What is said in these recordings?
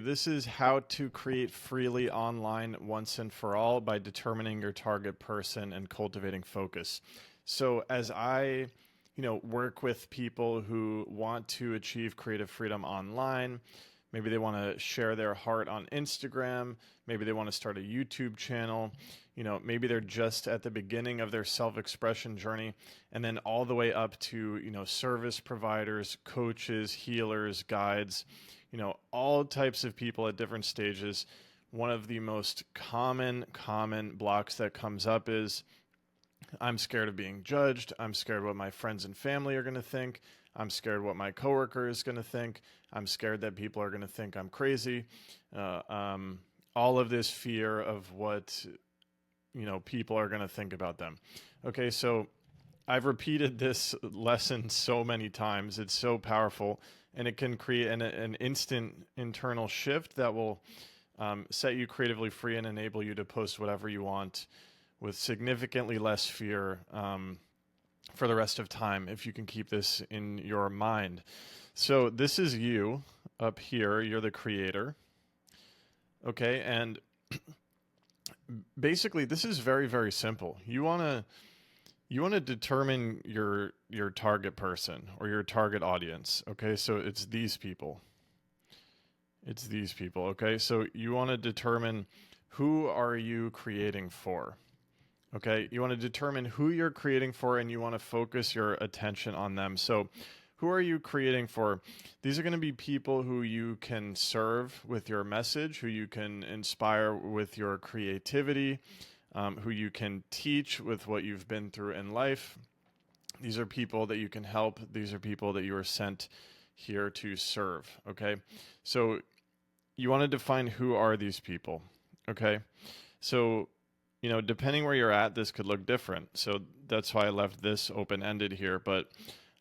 This is how to create freely online once and for all by determining your target person and cultivating focus. So as I, work with people who want to achieve creative freedom online, maybe they want to share their heart on Instagram, maybe they want to start a YouTube channel, maybe they're just at the beginning of their self-expression journey and then all the way up to, service providers, coaches, healers, guides, all types of people at different stages. One of the most common blocks that comes up is I'm scared of being judged. I'm scared what my friends and family are going to think. I'm scared what my coworker is going to think. I'm scared that people are going to think I'm crazy. All of this fear of what, people are going to think about them. Okay, so I've repeated this lesson so many times. It's so powerful, and it can create an instant internal shift that will set you creatively free and enable you to post whatever you want with significantly less fear for the rest of time if you can keep this in your mind. So this is you up here. You're the creator. Okay, and basically this is very, very simple. You want to determine your target person or your target audience. Okay, so it's these people. It's these people. Okay, so you want to determine who are you creating for. Okay, you want to determine who you're creating for and you want to focus your attention on them. So who are you creating for? These are going to be people who you can serve with your message, who you can inspire with your creativity, who you can teach with what you've been through in life. These are people that you can help. These are people that you are sent here to serve. Okay, so you want to define who are these people. Okay, so depending where you're at, this could look different. So that's why I left this open-ended here. But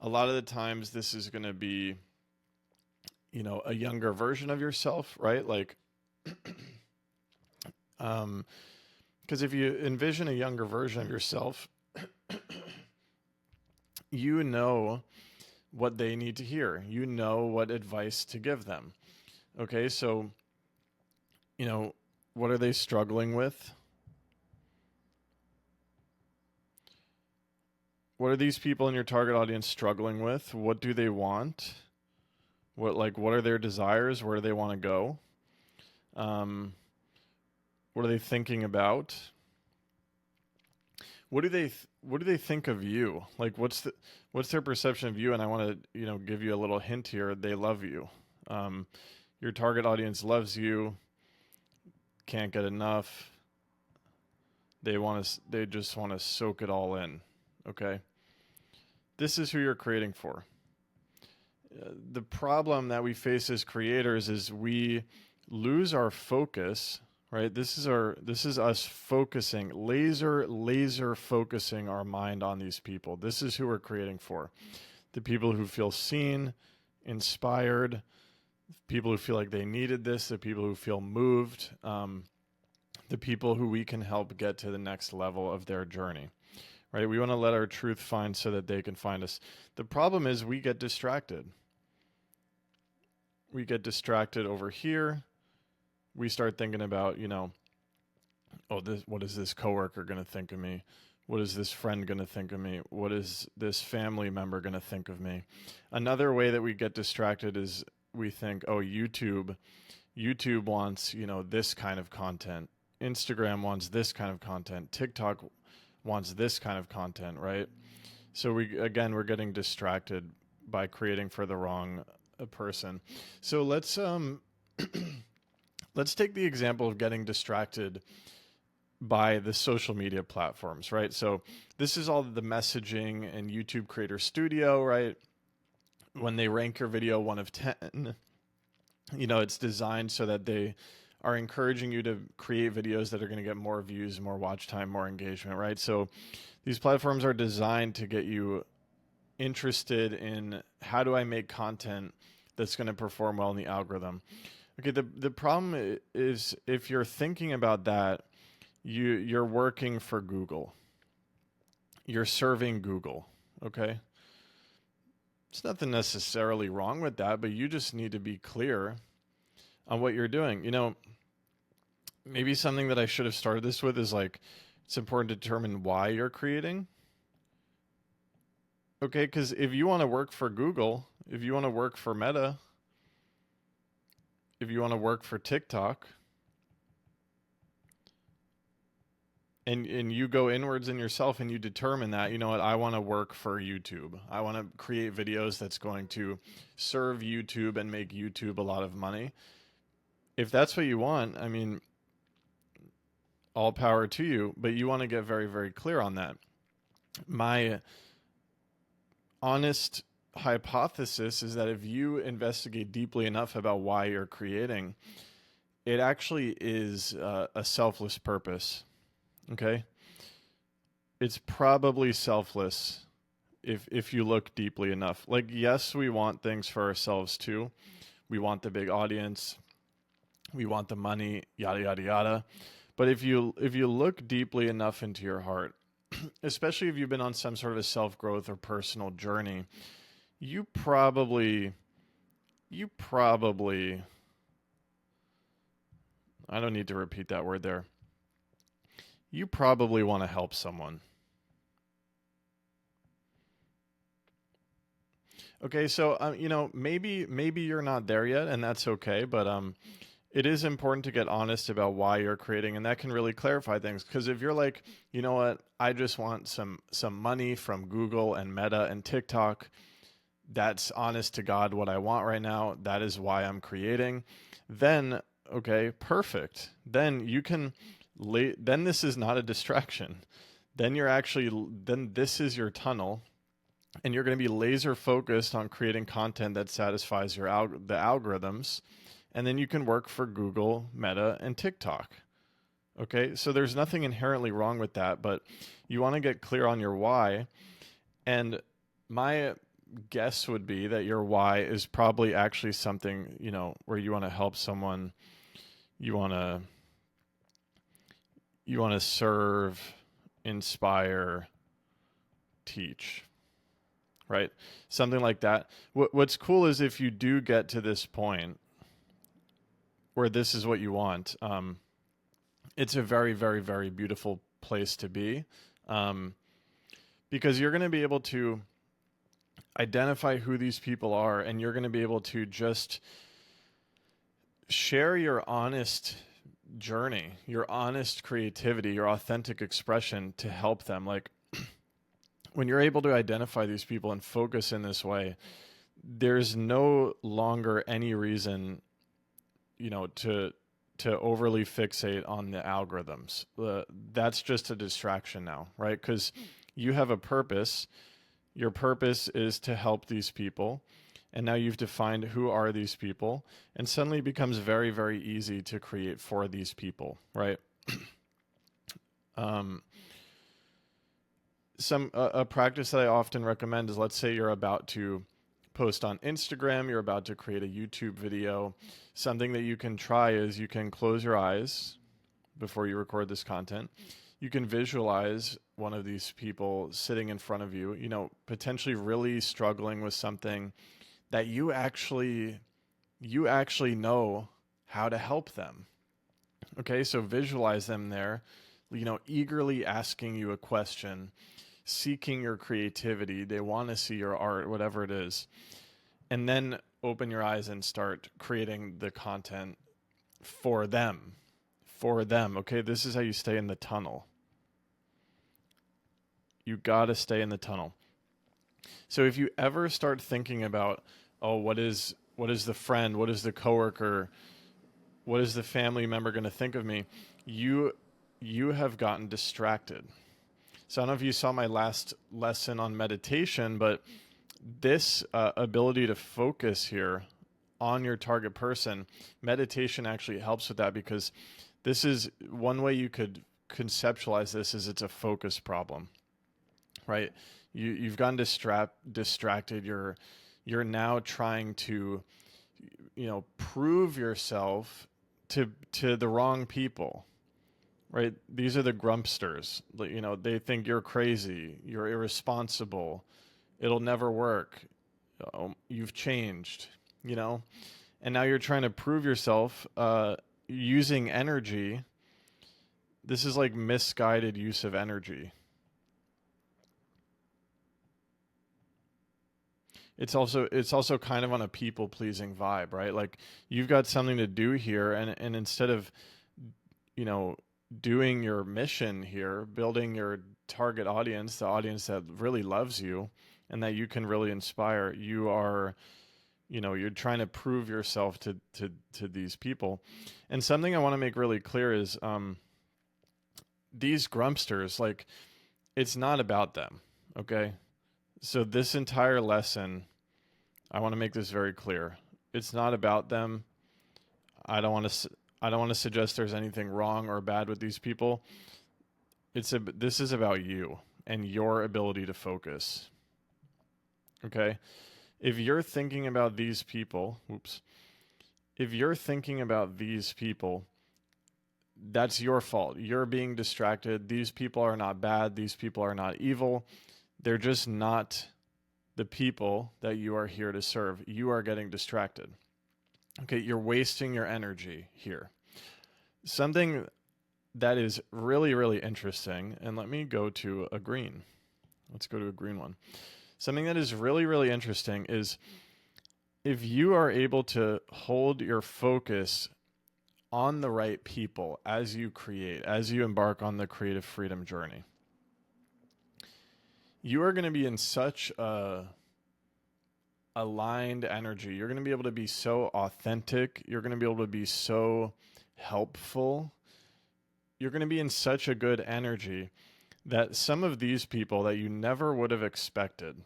a lot of the times this is going to be, a younger version of yourself, right? Like, because if you envision a younger version of yourself, you know what they need to hear. You know what advice to give them. Okay, so, what are they struggling with? What are these people in your target audience struggling with? What do they want? What are their desires? Where do they want to go? What are they thinking about? What do they think of you? Like what's their perception of you? And I want to give you a little hint here. They love you. Your target audience loves you. Can't get enough. They just want to soak it all in. Okay. This is who you're creating for. The problem that we face as creators is we lose our focus, right? This is us focusing, laser focusing our mind on these people. This is who we're creating for. The people who feel seen, inspired, people who feel like they needed this, the people who feel moved, the people who we can help get to the next level of their journey. Right? We want to let our truth find so that they can find us. The problem is we get distracted. We get distracted over here. We start thinking about, what is this coworker going to think of me? What is this friend going to think of me? What is this family member going to think of me? Another way that we get distracted is we think, oh, YouTube wants, this kind of content. Instagram wants this kind of content. TikTok wants this kind of content, right? So we're getting distracted by creating for the wrong person. So let's let's take the example of getting distracted by the social media platforms, right? So this is all the messaging and YouTube Creator Studio, right? When they rank your video 1 of 10, it's designed so that they are encouraging you to create videos that are going to get more views, more watch time, more engagement, right? So these platforms are designed to get you interested in how do I make content that's going to perform well in the algorithm. Okay, the problem is if you're thinking about that, you're working for Google. You're serving Google, okay? There's nothing necessarily wrong with that, but you just need to be clear on what you're doing. Maybe something that I should have started this with is like, it's important to determine why you're creating. Okay, because if you want to work for Google, if you want to work for Meta, if you want to work for TikTok, and you go inwards in yourself and you determine that, you know what, I want to work for YouTube. I want to create videos that's going to serve YouTube and make YouTube a lot of money. If that's what you want, I mean, all power to you, but you want to get very, very clear on that. My honest hypothesis is that if you investigate deeply enough about why you're creating, it actually is a selfless purpose. Okay? It's probably selfless if you look deeply enough. Like, yes, we want things for ourselves too. We want the big audience. We want the money, yada yada yada. But if you look deeply enough into your heart, especially if you've been on some sort of a self-growth or personal journey, you probably I don't need to repeat that word there. You probably want to help someone. Okay, so maybe you're not there yet, and that's okay. But it is important to get honest about why you're creating, and that can really clarify things. Because if you're like, you know what, I just want some money from Google and Meta and TikTok, that's honest to God what I want right now. That is why I'm creating. Then okay, perfect. Then you can. Then this is not a distraction. Then this is your tunnel, and you're going to be laser focused on creating content that satisfies the algorithms, and then you can work for Google, Meta, and TikTok. Okay, so there's nothing inherently wrong with that, but you want to get clear on your why. And my guess would be that your why is probably actually something, where you want to help someone, you want to serve, inspire, teach, right? Something like that. What's cool is if you do get to this point where this is what you want, it's a very, very, very beautiful place to be, because you're going to be able to identify who these people are, and you're going to be able to just share your honest journey, your honest creativity, your authentic expression to help them. Like, when you're able to identify these people and focus in this way, there's no longer any reason, to overly fixate on the algorithms. That's just a distraction now, right? Because you have a purpose. Your purpose is to help these people. And now you've defined who are these people, and suddenly it becomes very, very easy to create for these people, right? A practice that I often recommend is, let's say you're about to post on Instagram, you're about to create a YouTube video. Something that you can try is you can close your eyes before you record this content. You can visualize one of these people sitting in front of you, potentially really struggling with something that you actually know how to help them. Okay, so visualize them there, eagerly asking you a question, seeking your creativity. They want to see your art, whatever it is. And then open your eyes and start creating the content for them. For them. Okay, this is how you stay in the tunnel. You got to stay in the tunnel. So if you ever start thinking about, oh, what is the friend, what is the coworker, what is the family member going to think of me, you have gotten distracted. So I don't know if you saw my last lesson on meditation, but this ability to focus here on your target person, meditation actually helps with that, because this is one way you could conceptualize this, is it's a focus problem, right? You've gotten distracted. You're now trying to, prove yourself to the wrong people, right? These are the grumpsters. They think you're crazy, you're irresponsible, it'll never work, you've changed, and now you're trying to prove yourself using energy. This is like misguided use of energy. It's also kind of on a people pleasing vibe, right? Like you've got something to do here, and instead of, you know, doing your mission here, building your target audience, the audience that really loves you and that you can really inspire, you are, you're trying to prove yourself to these people. And something I want to make really clear is these grumpsters, like, it's not about them, okay? So this entire lesson, I want to make this very clear. It's not about them. I don't want to suggest there's anything wrong or bad with these people. This is about you and your ability to focus. Okay? If you're thinking about these people, if you're thinking about these people, that's your fault. You're being distracted. These people are not bad. These people are not evil. They're just not the people that you are here to serve. You are getting distracted. Okay, you're wasting your energy here. Something that is really, really interesting, and let me go to a green. Let's go to a green one. Something that is really, really interesting is if you are able to hold your focus on the right people as you create, as you embark on the creative freedom journey, you are going to be in such a aligned energy. You're going to be able to be so authentic. You're going to be able to be so helpful. You're going to be in such a good energy that some of these people that you never would have expected,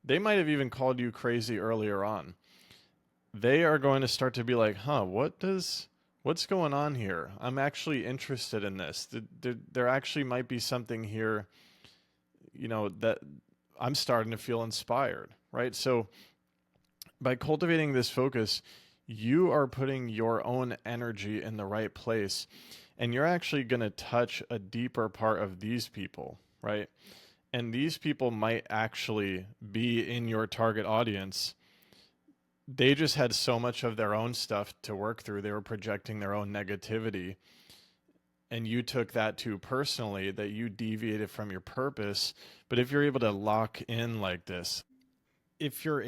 they might have even called you crazy earlier on. They are going to start to be like, what's going on here? I'm actually interested in this. There actually might be something here, that I'm starting to feel inspired, right? So by cultivating this focus, you are putting your own energy in the right place, and you're actually going to touch a deeper part of these people, right? And these people might actually be in your target audience. They just had so much of their own stuff to work through. They were projecting their own negativity, and you took that too personally, that you deviated from your purpose. But if you're able to lock in like this, you're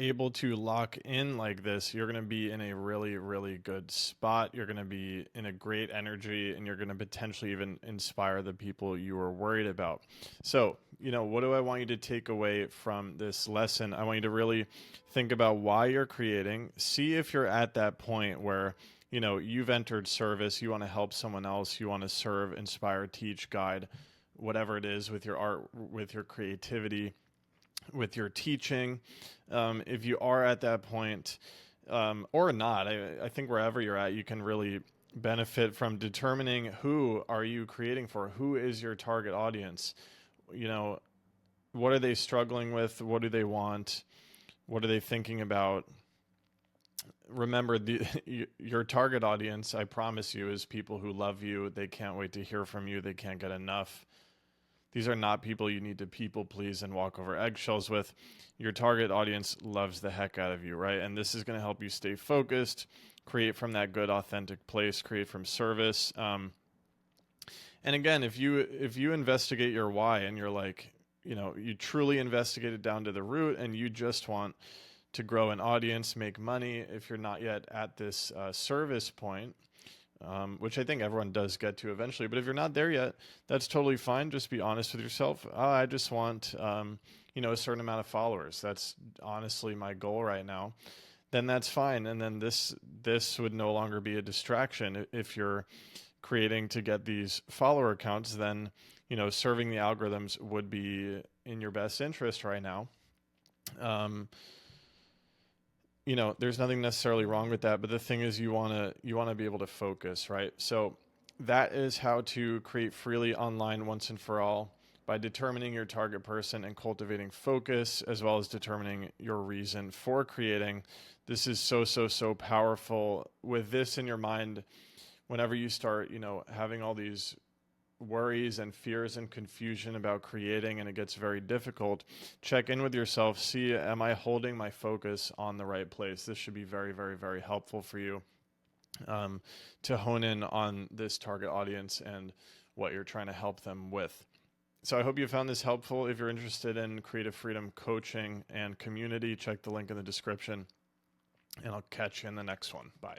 going to be in a really, really good spot. You're going to be in a great energy, and you're going to potentially even inspire the people you were worried about. So, what do I want you to take away from this lesson? I want you to really think about why you're creating. See if you're at that point where, you've entered service, you want to help someone else, you want to serve, inspire, teach, guide, whatever it is, with your art, with your creativity, with your teaching. If you are at that point, or not, I think wherever you're at, you can really benefit from determining who are you creating for, who is your target audience. What are they struggling with? What do they want? What are they thinking about? Remember, your target audience, I promise you, is people who love you. They can't wait to hear from you. They can't get enough. These are not people you need to people please and walk over eggshells with. Your target audience loves the heck out of you, right? And this is going to help you stay focused, create from that good, authentic place, create from service. And again, if you investigate your why, and you're like, you truly investigate it down to the root, and you just want to grow an audience, make money, if you're not yet at this service point, which I think everyone does get to eventually. But if you're not there yet, that's totally fine. Just be honest with yourself. I just want, a certain amount of followers. That's honestly my goal right now. Then that's fine. And then this would no longer be a distraction. If you're creating to get these follower accounts, then, serving the algorithms would be in your best interest right now. There's nothing necessarily wrong with that, but the thing is, you want to be able to focus, right? So that is how to create freely online once and for all, by determining your target person and cultivating focus, as well as determining your reason for creating. This is so powerful. With this in your mind, whenever you start, having all these worries and fears and confusion about creating and it gets very difficult, check in with yourself. See, am I holding my focus on the right place? This should be very, very, very helpful for you to hone in on this target audience and what you're trying to help them with. So I hope you found this helpful. If you're interested in creative freedom coaching and community, check the link in the description, and I'll catch you in the next one. Bye.